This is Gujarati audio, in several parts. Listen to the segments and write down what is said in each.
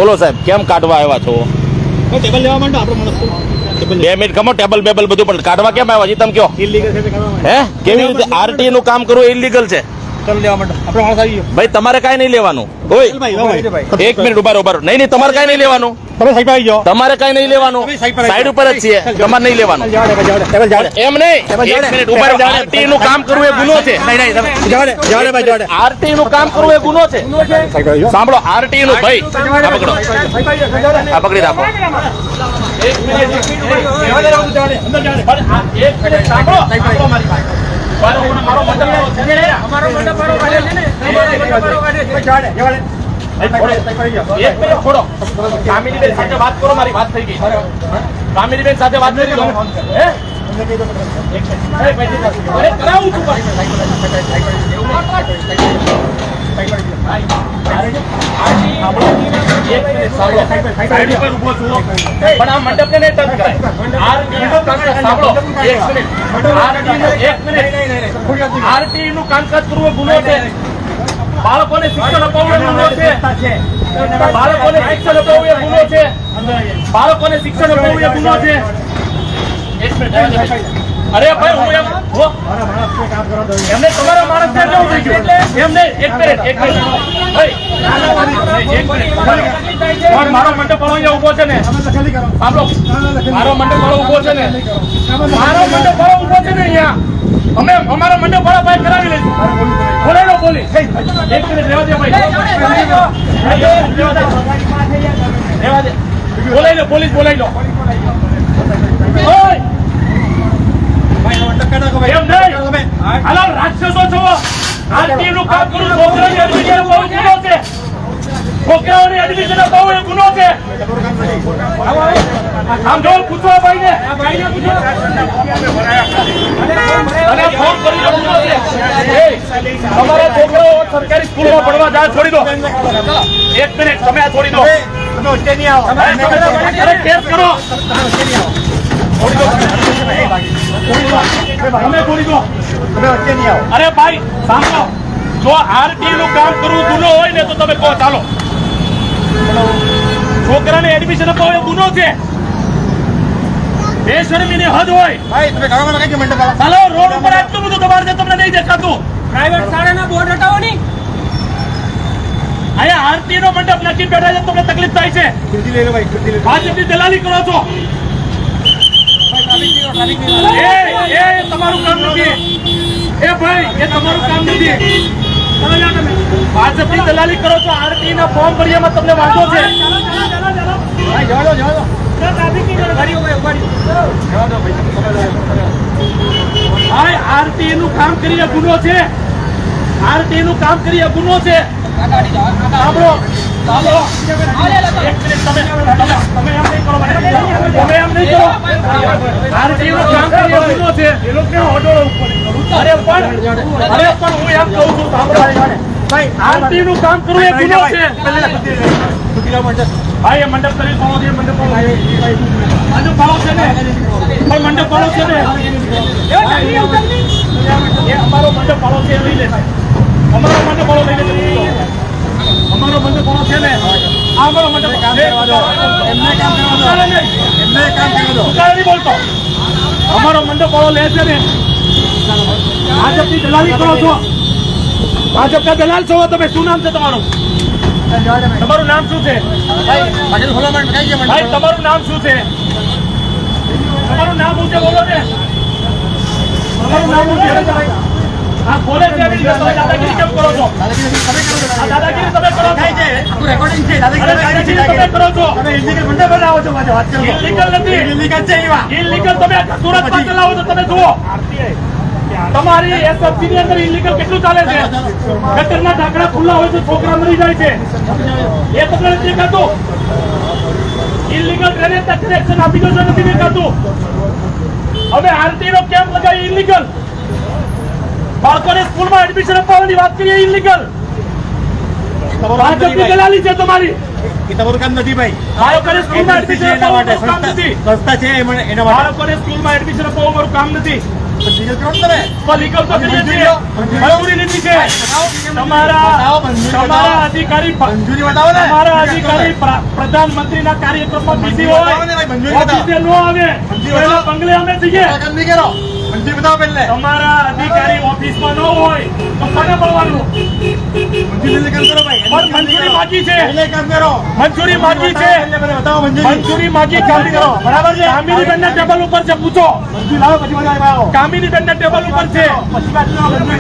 બોલો સાહેબ, કેમ કાઢવા આવ્યા છો? ટેબલ લેવા માંડો આપણે માણસ 2 મિનિટ ખમો. ટેબલ બેબલ બધું પણ કાઢવા કેમ આવ્યા? તમે કયો ઇલીગલ છે હે? કેવી રીતે આરટીએ નું કામ કરવું ઇલીગલ છે? ચાલો લેવા માંડો આપણે માણસ આવી ગયો. ભાઈ તમારે કાંઈ નહીં લેવાનું. ઓય એક મિનિટ ઉભા રહો. નહીં તમારે કાંઈ નહીં લેવાનું. તમે સાઈડ આવી જાઓ. તમારે કાંઈ નહીં લેવાનું. સાઈડ ઉપર જ છીએ, તમારે નહીં લેવાનું. એમ નહીં, એક મિનિટ ઉભા રહો. આરટીએ નું કામ કરવું એ ગુનો છે. આરટીએ નું કામ કરવું એ ગુનો છે. સાંભળો, આરટીએ નું ભાઈ આ પકડો, આ પકડી રાખો. એક મિનિટ સાંભળો, મારો છોડો. કામિનીબેન સાથે વાત કરો, મારી વાત થઈ ગઈ. કામિનીબેન સાથે વાત કરી લો. કરાવું છું પણ આ મંડપ ને ટચ કરાય. આરટી નું કામકાજ કરવું ગુનો છે. બાળકોને શિક્ષણ અપાવવું ગુનો છે. બાળકોને શિક્ષણ અપાવવું એ ગુનો છે. બાળકોને શિક્ષણ અપાવવું એ ગુનો છે. એક મિનિટ. અરે ભાઈ હું એમને તમારા માણસ ને કેવું થઈ ગયું? એમ નહીં, એક મિનિટ મારો મંડપ વાળો અહીંયા ઉભો છે ને, સાંભળો, મારો મંડપ વાળો ઉભો છે ને, મારો મંડપ વાળો ઉભો છે ને અહીંયા, અમે અમારા મંડપ વાળા ભાઈ કરાવી લઈશું. બોલે લો બોલી. એક મિનિટ રહેવા દે ભાઈ, રહેવા દે. બોલાઈ લો, પોલીસ બોલાઈ લો. એમ નહીં, હાલો રાક્ષસો છો. આરટી નું કામ કરું, છોકરાઓની એડમિશન બહુ ગુનો છે. છોકરાઓની એડમિશન બહુ એ ગુનો છે. આમ જો પૂછવા ભાઈ ને પૂછો અને ફોન કરી દો. ગુનો છે. તમારા છોકરાઓ સરકારી સ્કૂલમાં ભણવા જાય, છોડી દો. એક મિનિટ, તમે આ છોડી દો. અરે કેસ કરો. અરે ભાઈ સાંભળો, જો આરટી નું કામ કરવું ગુનો હોય ને તો તમે કહો ચાલો. છોકરાને એડમિશન અપાવો એ ગુનો છે. બેશરમીની હદ હોય. ચાલો રોડ ઉપર આટલું બધું તમારે છે, તમને નહીં દેખાતું? પ્રાઇવેટ શાળાના બોર્ડ હટાવો નહીં. અહીંયા આરટી નો મંડપ નક્કી બેઠા છે, તમને તકલીફ થાય છે. ભાજપની દલાલી કરો છો. એ તમારું કામ નથી. એ ભાઈ એ તમારું કામ નથી. ભાજપની દલાલી કરો છો. આરટી ના ફોર્મ ભર્યામાં તમને વાંધો છે. આરટી નું કામ કરીએ ગુનો છે. આરટી નું કામ કરીએ ગુનો છે. સાંભળો, સાંભળો. એક મિનિટ, તમે એમ નહીં કરો, તમે એમ નહીં કરો. આરટી નું કામ કરીએ ગુનો છે. અરે પણ હું એમ કહું છું, સાંભળો, આરટી નું કામ કરવું એ ગુનો છે. ભાઈ એ મંડપ કરી પાડો છે. મંડપ પાડો છે ને, ભાઈ મંડપ પાડો છે ને. એ અમારો મંડપ પાડો છે, લઈ લે. અમારો મંડપ પાડો લઈ લે. અમારો મંડપ પાડો છે ને, આ અમારો મંડપ એમને કામ નહીં બોલતો. અમારો મંડપ પાડો લે છે ને. ભાજપની દલાલી કરો છો. ભાજપના દલાલ છો તમે. શું નામ છે તમારું? તમારું નામ શું છે? ભાઈ તમારું નામ શું છે? તમારું નામ શું છે? બોલો ને. તમારું નામ શું છે? આ બોલે છે તમે દાદાગીરી કેમ કરો છો? આ દાદાગીરી તમે કરો છો. રેકોર્ડિંગ છે. દાદાગીરી તમે કરો છો. તમે ઇલીગલ મંડપ બનાવો છો. ઇલીગલ નથી. ઇલીગલ છે. ઇલીગલ તમે સુરતમાં ચલાવો છો. તમે જુઓ તમારી એસએફસી ની અંદર ઇલીગલ કેટલું ચાલે છે. ગટરના ઢાંકણા ખુલ્લા હોય તો છોકરા મરી જાય છે. એ તમને નથી દેખાતું? ઇલીગલ ડ્રેનેજ કનેક્શન આપી દો છો, નથી દેખાતું? હવે આરટી નો કેમ્પ લગાવી ઇલીગલ. બાળકોને સ્કૂલમાં એડમિશન અપાવવાની વાત કરીએ ઇલીગલ. ભાજપની દલાલી છે તમારી. તમારું કામ નથી ભાઈ. બાળકોને સ્કૂલમાં એડમિશન અપાવવાનું કામ નથી. સંસ્થા છે એના બાળકોને સ્કૂલમાં એડમિશન અપાવવાનું મારું કામ નથી. લીગલ કરો ને તમે. તો લીગલ તો કરીએ છીએ. મંજૂરી લીધી છે. તમારા અધિકારી મંજૂરી બતાવો ને. તમારા અધિકારી પ્રધાનમંત્રીના કાર્યક્રમમાં બીજી હોય બતાવો ને ભાઈ, મંજૂરી બતાવો. ઓફિસે નો આવે પહેલા બંગલે અમે જઈએ. કામ નહીં કરો. મંજૂરી બતાવો પહેલે. તમારા અધિકારી ઓફિસમાં ન હોય તો કોને મળવાનું? મંજૂરી કામ કરો ભાઈ. પણ મંજૂરી બાકી છે. પહેલે કામ કરો. મંજૂરી બાકી છે. પહેલે બતાવો મંજૂરી. મંજૂરી બાકી કામ કરો. બરાબર છે. કામિનીબેનના ટેબલ ઉપર છે, પૂછો. મંજૂરી લાવો પછી બધા આવો. કામિનીબેનના ટેબલ ઉપર છે.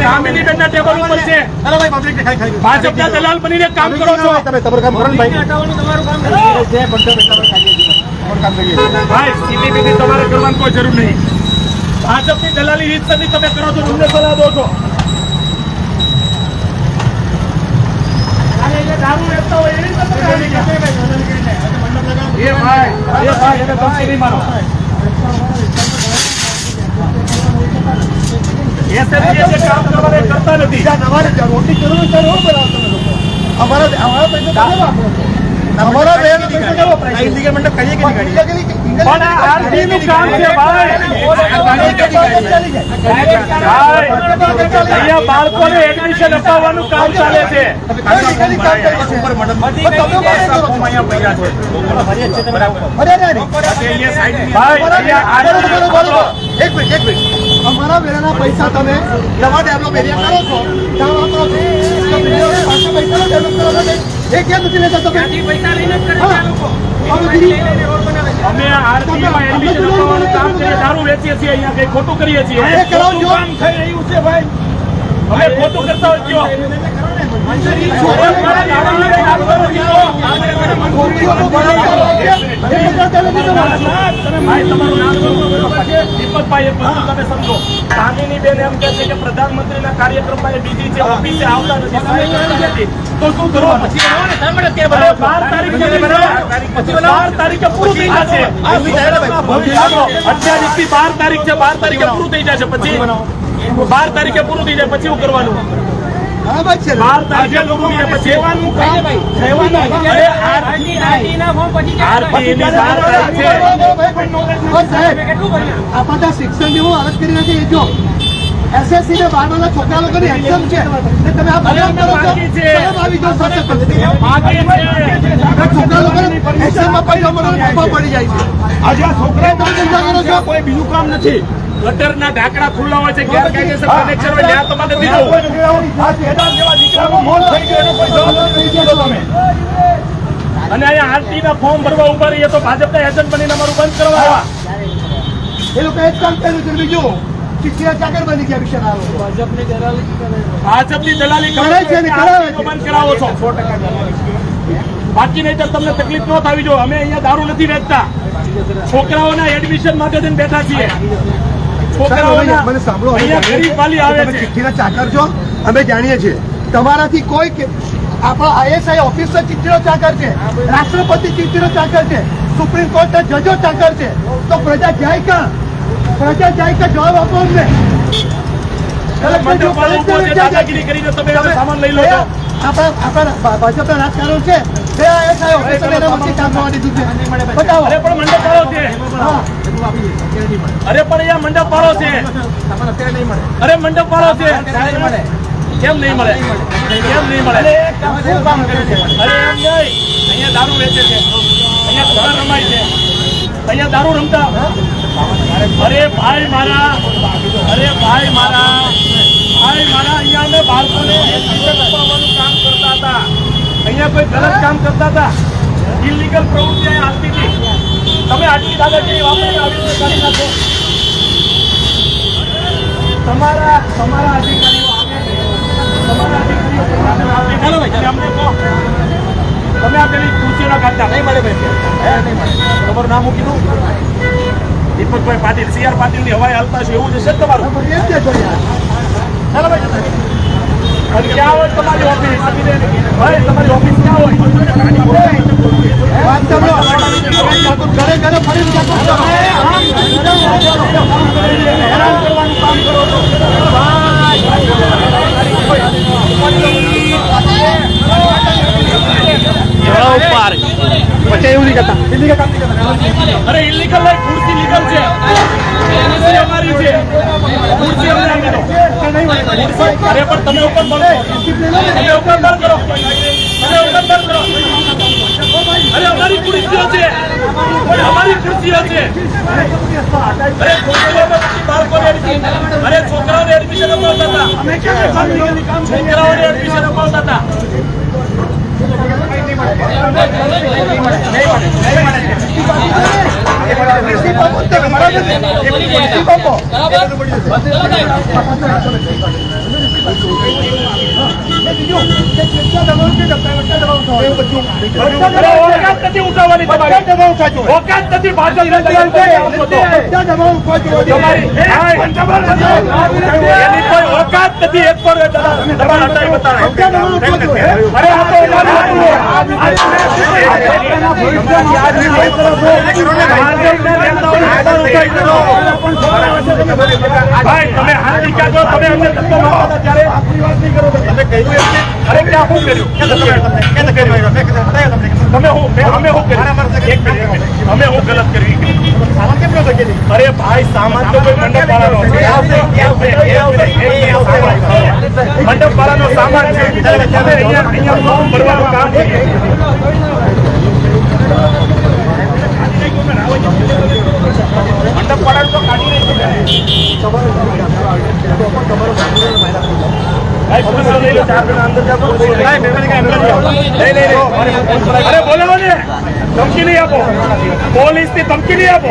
કામિનીબેનના ટેબલ ઉપર છે. ચાલો ભાઈ, પબ્લિક ને ખાઈ ખાઈ. ભાજપના દલાલ બનીને કામ કરો છો. તમે તમારું કામ કરો ને ભાઈ. હટાવવાનું તમારું કામ છે, પણ તમે તમારું ખાઈએ છીએ. તમારું કામ કરીએ છીએ. ભાઈ સીધી તમારે કરવાની કોઈ જરૂર નહીં. ભાજપની દલાલી રીત સદી તમે કરો છો, તમને સલાહ દો છો. અને જે દારૂ વેચતા હોય એની તો તમે આવી ગયા. એ ભાઈ એને ધમકી નહીં મારો. SSG જે કામ કરવાના એ કરતા નથી. તમારે રોટી જરૂર છે, રોડ બનાવો તમે લોકો. અમારા પૈસા તમે વાપરો છો. અમારા બેન પૈસા કેવો પ્રાઇસ? ઇલીગલ મંડપ કરીએ કે નહીં કરીએ? પણ આ આરતી નું કામ છે ભાઈ. અહીંયા બાળકોને એડમિશન અપાવવાનું કામ ચાલે છે. અમારા વેરાના પૈસા તમે નવા ડેવલપ એરિયા કરો છો, ત્યાં વાપરો છો. પૈસા ડેવલપ કરો છો, એ ક્યાં નથી લેતા તમે? ત્યાંથી પૈસા લઈને જ કરે છે આ લોકો. રોડ બનાવે છે. અમે આરતીમાં એડમિશન અપાવવાનું કામ કરીએ, દારૂ વેચીએ છીએ, અહીંયા કઈ ખોટું કરીએ છીએ. એ કરાવજો. ખોટું કામ થઈ રહ્યું છે ભાઈ. અમે ખોટું કરતા હોય કયો? દીપકભાઈ, એક વસ્તુ તમે સમજો. કામિનીબેન એમ કહે છે કે પ્રધાનમંત્રીના કાર્યક્રમમાં એ બીજી છે, ઓફિસે આવતા નથી, સમય નથી. તો શું કરવાનું? 12 તારીખે પૂરું થઈ જશે. 28 થી 12 તારીખ છે. 12 તારીખે પૂરું થઈ જશે. પછી 12 તારીખે પૂરું થઈ જાય પછી શું કરવાનું? 12 તારીખે પૂરું થઈ જાય પછી સેવાનું કામ. અરે આરતી ના ફોર્મ પછી આરતી એની 12 તારીખ છે. કેટલું ભર્યા? આપણા શિક્ષણ જેવું અરજ કરી નથી. એ જો SSC ને 12 ના છોકરા લોકોની એક્ઝામ છે, ને તમે આ બગાડ કરો છો. બાકી છે. કેમ આવી જાઓ સાથે બાકી છે. છોકરા લોકોને એક્ઝામમાં પૈસા મળવાનો ખબર પડી જાય છે. આજે આ છોકરાઓ તમે ચિંતા કરો છો? કોઈ બીજું કામ નથી. ગટરના ઢાંકણા ખુલ્લા હોય છે, ગેરકાયદેસર કનેક્શન હોય, ત્યાં તમારે નથી જવું. આ કેદાર જેવા દીકરાનું મોત થઈ ગયું, એનો કોઈ જવાબ નથી દીધો તમે. અને અહીંયા આરટીના ફોર્મ ભરવા ઉભા રહીએ તો ભાજપના એજન્ટ બનીને અમારું બંધ કરવા આવ્યા. એ લોકો એ જ કામ કર્યું છે. બીજું શિક્ષણ ચાકર બની ગયા બિચારા લોકો. ભાજપની દલાલી કરે છે ને કરાવે છે. બંધ કરાવો છો. બાકી નહીં તો તમને તકલીફ ન થવી જોઈએ. અમે અહીંયા દારૂ નથી વેચતા. છોકરાઓના એડમિશન માટે જઈને બેઠા છીએ. છોકરાઓના મને સાંભળો, અહીંયા ગરીબ વાલી આવે તમે છે. ચિઠ્ઠીના ચાકર છો, અમે જાણીએ છીએ. તમારાથી કોઈ આપણા ISI ઓફિસર ચિઠ્ઠીનો ચાકર છે, રાષ્ટ્રપતિ ચિઠ્ઠીનો ચાકર છે, સુપ્રીમ કોર્ટના જજો ચાકર છે. તો પ્રજા જાય ક્યાં? પ્રજા જાય ક્યાં? જવાબ આપો અમને. મંડપવાળો ઊભો છે, દાદાગીરી કરીને તમે સામાન લઈ લો છો. આપણા ભાજપના રાજકારણ છે, બે ISI ઓફિસર એના વચ્ચે કામ થવા દીધું છે. બતાવો. અરે પણ મંડપ વાળો છે. હા. અરે પણ અહીંયા મંડપ વાળો છે. અરે મંડપ વાળો છે. કેમ નહીં મળે? કેમ નહીં મળે? અરે એમ નહીં. અહીંયા દારૂ વેચે છે, અહીંયા ખબર રમાય છે, અહીંયા દારૂ રમતા. અરે ભાઈ મારા, અહીંયા અમે બાળકોને એડમિશન અપાવવાનું કામ કરતા હતા. અહીંયા કોઈ ગલત કામ કરતા હતા, ઇલીગલ પ્રવૃત્તિ અહીંયા હાલતી હતી. તમે આટલી દાદાગીરી વાપરીને આવી રીતે કરી નાખો. તમારા અધિકારીઓ અમને કહો, તમે આ પેલી ખુરશીના કાઢતા નહીં મળે ભાઈ. તમારું નામ હું કીધું? દીપકભાઈ પાટીલ, CR પાટીલની હવાઈ હાલતા છે એવું જશે તમારું? એમ કે છો યાર. ચાલો ભાઈ. અને ક્યાં હોય તમારી ઓફિસ? ભાઈ તમારી ઓફિસ ક્યાં હોય? વાત સાંભળો. ઘરે ઘરે ફરીને જતો છો. હેરાન કરવાનું કામ કરો છો. પછી એવું નહીં કરતા. અરે ઇલીગલ નહીં, ખુરશી લીગલ છે. ખુરશી અમારી છે. અરે પણ તમે હુકમ બંધ કરો. તમે હુકમ બંધ કરો. તમે હુકમ બંધ કરો. અરે અમારી ખુરશીઓ છે. અમારી ખુરશીઓ છે. અરે છોકરાઓને એડમિશન અપાવતા હતા. છોકરાઓને એડમિશન અપાવતા હતા. ઓકાત નથી ઉઠાવવાની તમારી. ઓકાત નથી ભાજપના એની કોઈ ઓકાત નથી. એક પર દબાણ હટાવી બતાવે. અરે આ તો ભાઈ તમે હાથી કાઢો. તમે અમને ધક્કો મારતા હતા ત્યારે તમે કહ્યું એમને. અરે ક્યાં શું કર્યું? તમે અમે શું કર્યું? અમે હું ગલત કર્યું? અરે ભાઈ સામાન તો કોઈ મંડપ વાળાનો છે. મંડપ વાળાનો સામાન છે. અહીંયા ફોર્મ ભરવાનું કામ છે. મંડપ વાળાનું તો કાઢી નહીં. અરે બોલાવો ને. ધમકી નહીં આપો. પોલીસ ની ધમકી નહીં આપો.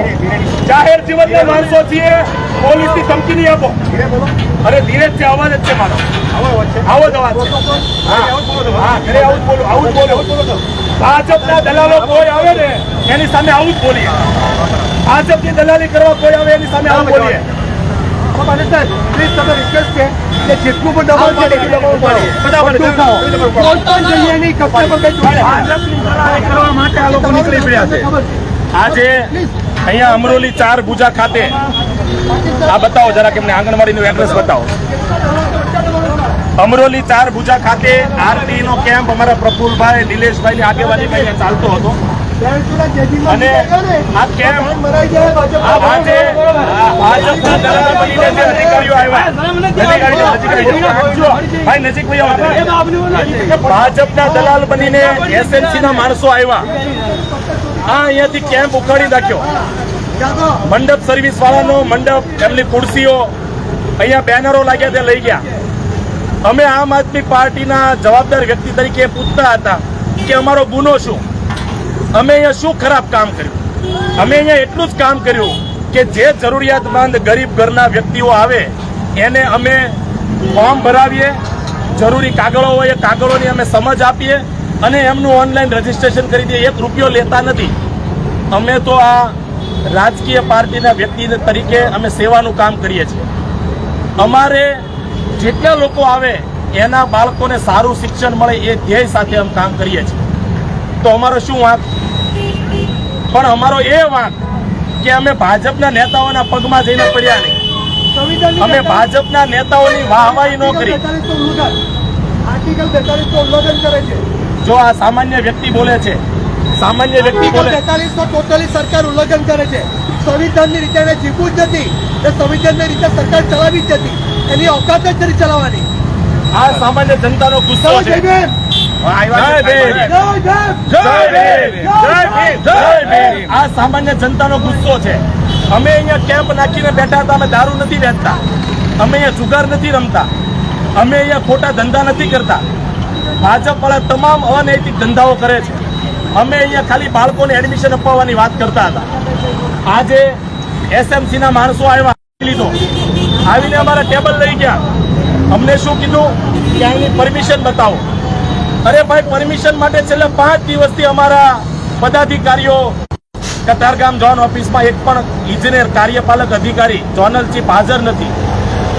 જાહેર જીવનના માણસો છીએ. પોલીસ ની ધમકી નહીં આપો. અરે ધીરે છે. અવાજ જ છે મારો. આવો જ અવાજ છે. હા ઘરે આવું જ બોલું. આવું જ બોલું. ભાજપના દલાલો કોઈ આવે ને એની સામે આવું જ બોલીએ. ભાજપની દલાલી કરવા કોઈ આવે એની સામે આવું બોલીએ. પ્લીઝ તમે રિક્વેસ્ટ છે કે જેટલું પણ દબાણ છે એટલું દબાણ પડે. કોઈ પણ જગ્યાએ નહીં કપડે પર કઈ ભાજપની દલાલી કરવા માટે આ લોકો નીકળી પડ્યા છે. આજે અહીંયા અમરોલી 4 ભુજા ખાતે આ બતાવો જરા કે એમને આંગણવાડીનું એડ્રેસ બતાવો. અમરોલી 4 ભુજા ખાતે આરટી નો કેમ્પ અમારા પ્રફુલભાઈ નિલેશભાઈ ની આગેવાનીમાં અહીંયા ચાલતો હતો. અને આ કેમ્પ આજે ભાજપના દલાલ બનીને જે અધિકારીઓ આવ્યા. ભાઈ નજીક ભાજપના દલાલ બનીને એસએમસી ના માણસો આવ્યા. અહીંયાથી કેમ્પ ઉખાડી નાખ્યો. મંડપ સર્વિસ વાળાનો મંડપ, એમની ખુરશીઓ, અહીંયા બેનરો લાગ્યા તે લઈ ગયા. અમે આમ આદમી પાર્ટીના જવાબદાર વ્યક્તિ તરીકે પૂછતા હતા કે અમારો ગુનો શું, અમે અહીંયા શું ખરાબ કામ કર્યું. અમે અહીંયા એટલું જ કામ કર્યું કે જે જરૂરિયાતમંદ ગરીબ ઘરના વ્યક્તિઓ આવે એને અમે ફોર્મ ભરાવીએ, જરૂરી કાગળો હોય એ કાગળોની અમે સમજ આપીએ અને એમનું ઓનલાઈન રજીસ્ટ્રેશન કરી દઈએ. 1 રૂપિયો લેતા નથી. અમે તો આ રાજકીય પાર્ટીના વ્યક્તિ તરીકે અમે સેવાનું કામ કરીએ છીએ. અમારે જેટલા લોકો આવે એના બાળકોને સારું શિક્ષણ મળે એ ધ્યેય સાથે અમે કામ કરીએ છીએ. તો અમારો શું વાંક? પણ અમારો એ વાંક કે અમે ભાજપના નેતાઓના પગમાં જઈને પડ્યા નહીં. અમે ભાજપના નેતાઓની વાહવાહી ન કરી. આર્ટિકલ 42 નું ઉલ્લંઘન કરે છે. જો આ સામાન્ય વ્યક્તિ બોલે છે, સામાન્ય વ્યક્તિ બોલે 42 નો ટોટલી સરકાર ઉલ્લંઘન કરે છે. સંવિધાનની રીતે એને જીવવું જ નથી. એ સંવિધાનની રીતે સરકાર ચલાવી જ નથી. એની ઓકાત જ નથી ચલાવવાની. આ સામાન્ય જનતાનો ગુસ્સો છે. આ સામાન્ય જનતાનો ગુસ્સો છે. અમે અહીંયા કેમ્પ નાખીને બેઠા હતા. અમે દારૂ નથી વેચતા. અમે અહીંયા જુગાર નથી રમતા. અમે અહીંયા ખોટા ધંધા નથી કરતા. ભાજપ વાળા તમામ અનૈતિક ધંધાઓ કરે છે. અમે અહીંયા ખાલી બાળકોને એડમિશન અપાવવાની વાત કરતા હતા. આજે એસએમસી ના માણસો આવ્યા, લીધો, આવીને અમારા ટેબલ લઈ ગયા. અમને શું કીધું કે આની પરમિશન બતાવો. અરે ભાઈ, પરમિશન માટે છેલ્લા 5 દિવસથી અમારા પદાધિકારીઓ કતારગામ ઝોન ઓફિસમાં એક પણ ઇજનેર, કાર્યપાલક અધિકારી, ઝોનલ ચીફ હાજર નથી.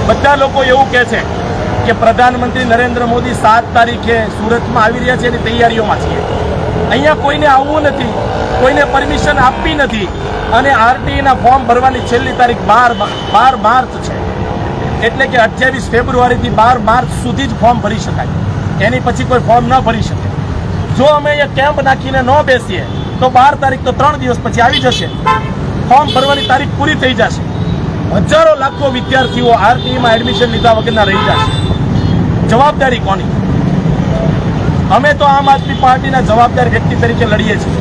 બધા લોકો એવું કહે છે કે પ્રધાનમંત્રી નરેન્દ્ર મોદી 7 તારીખે સુરતમાં આવી રહ્યા છે એની તૈયારીઓમાં છીએ. અહીંયા કોઈને આવવું નથી, કોઈને પરમિશન આપવી નથી. અને આરટીના ફોર્મ ભરવાની છેલ્લી તારીખ 12 માર્ચ છે. એટલે કે 28 ફેબ્રુઆરીથી 12 માર્ચ સુધી જ ફોર્મ ભરી શકાય. એની પછી કોઈ ફોર્મ ન ભરી શકે. જો અમે અહીંયા કેમ્પ નાખીને ન બેસીએ તો 12 તારીખ તો 3 દિવસ પછી આવી જશે. ફોર્મ ભરવાની તારીખ પૂરી થઈ જશે. હજારો લાખો વિદ્યાર્થીઓ આરટીમાં એડમિશન લીધા વગરના રહી જશે. જવાબદારી કોની? અમે તો આમ આદમી પાર્ટીના જવાબદાર વ્યક્તિ તરીકે લડીએ છીએ,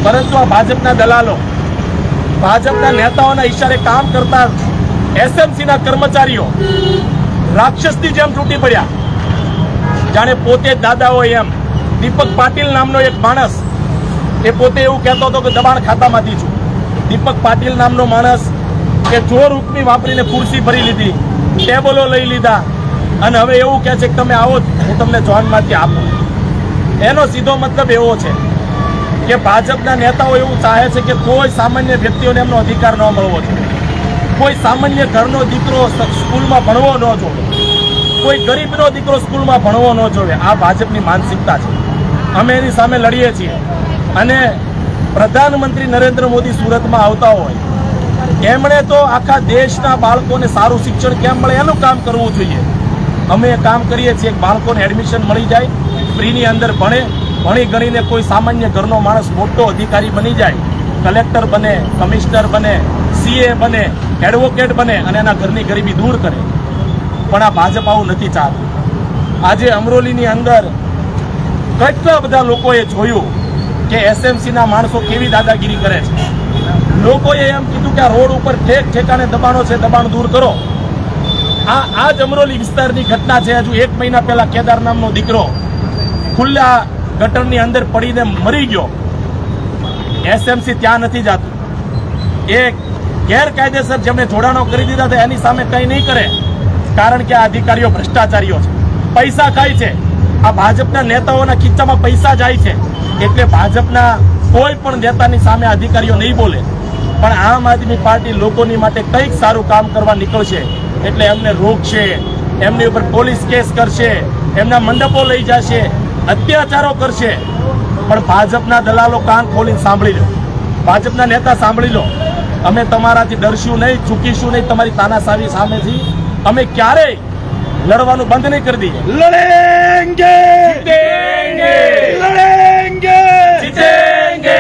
પરંતુ આ ભાજપના દલાલો, ભાજપના નેતાઓના ઈશારે કામ કરતા એસએમસીના કર્મચારીઓ રાક્ષસની જેમ તૂટી પડ્યા, જાણે પોતે જ દાદા હોય એમ. દીપક પાટીલ નામનો એક માણસ, એ પોતે એવું કહેતો હતો કે દબાણ ખાતામાંથી છું. દીપક પાટીલ નામનો માણસ કે જોર ઉપની વાપરીને ખુરશી ભરી લીધી, ટેબલો લઈ લીધા, અને હવે એવું કહે છે કે તમે આવો, હું તમને જોનમાંથી આપું. એનો સીધો મતલબ એવો છે કે ભાજપના નેતાઓ એવું ચાહે છે કે કોઈ સામાન્ય વ્યક્તિઓને એમનો અધિકાર ન મળવો જોઈએ, કોઈ સામાન્ય ઘરનો દીકરો સ્કૂલમાં ભણવો ન જોવે, કોઈ ગરીબનો દીકરો સ્કૂલમાં ભણવો ન જોવે. આ ભાજપની માનસિકતા છે. અમે એની સામે લડીએ છીએ. અને પ્રધાનમંત્રી નરેન્દ્ર મોદી સુરતમાં આવતા હોય, એમણે તો આખા દેશના બાળકોને સારું શિક્ષણ કેમ મળે એનું કામ કરવું જોઈએ. અમે એ કામ કરીએ છીએ. બાળકોને એડમિશન મળી જાય, ફ્રીની અંદર ભણે, ભણી ગણીને કોઈ સામાન્ય ઘરનો માણસ મોટો અધિકારી બની જાય, કલેક્ટર બને, કમિશનર બને, સીએ બને, એડવોકેટ બને અને એના ઘરની ગરીબી દૂર કરે. પણ આ ભાજપ આવું નથી ચાહતું. આજે અમરોલીની અંદર કેટલા બધા લોકોએ જોયું કે એસએમસીના માણસો કેવી દાદાગીરી કરે છે. લોકોએ એમ કીધું કે આ રોડ ઉપર ઠેક ઠેકાને દબાણો છે, દબાણ દૂર કરો. આ જ અમરોલી વિસ્તારની ઘટના છે. હજુ 1 મહિના પહેલા કેદાર નામનો દીકરો ખુલ્લા ગટરની અંદર પડીને મરી ગયો. એસએમસી ત્યાં નથી જતું. એ ગેરકાયદેસર જેમણે જોડાણો કરી દીધા હતા એની સામે કંઈ નહીં કરે, કારણ કે આ અધિકારીઓ ભ્રષ્ટાચારીઓ છે, પૈસા ખાય છે. આ ભાજપના નેતાઓના ખીચામાં પૈસા જાય છે, એટલે ભાજપના કોઈ પણ નેતાની સામે અધિકારીઓ નહીં બોલે. પણ આમ આદમી પાર્ટી લોકોની માટે કંઈક સારું કામ કરવા નીકળશે એટલે એમને રોકશે, એમની ઉપર પોલીસ કેસ કરશે, એમના મંડપો લઈ જશે, અત્યાચારો કરશે. પણ ભાજપના દલાલો કાન ખોલીને સાંભળી લો, ભાજપના નેતા સાંભળી લો, અમે તમારાથી ડરશું નહીં, ચૂકીશું નહીં. તમારી તાનાશાહી સામેથી અમે ક્યારેય લડવાનું બંધ નહીં કરી દઈએ. લડેંગે, જીતેંગે, લડેંગે, જીતેંગે.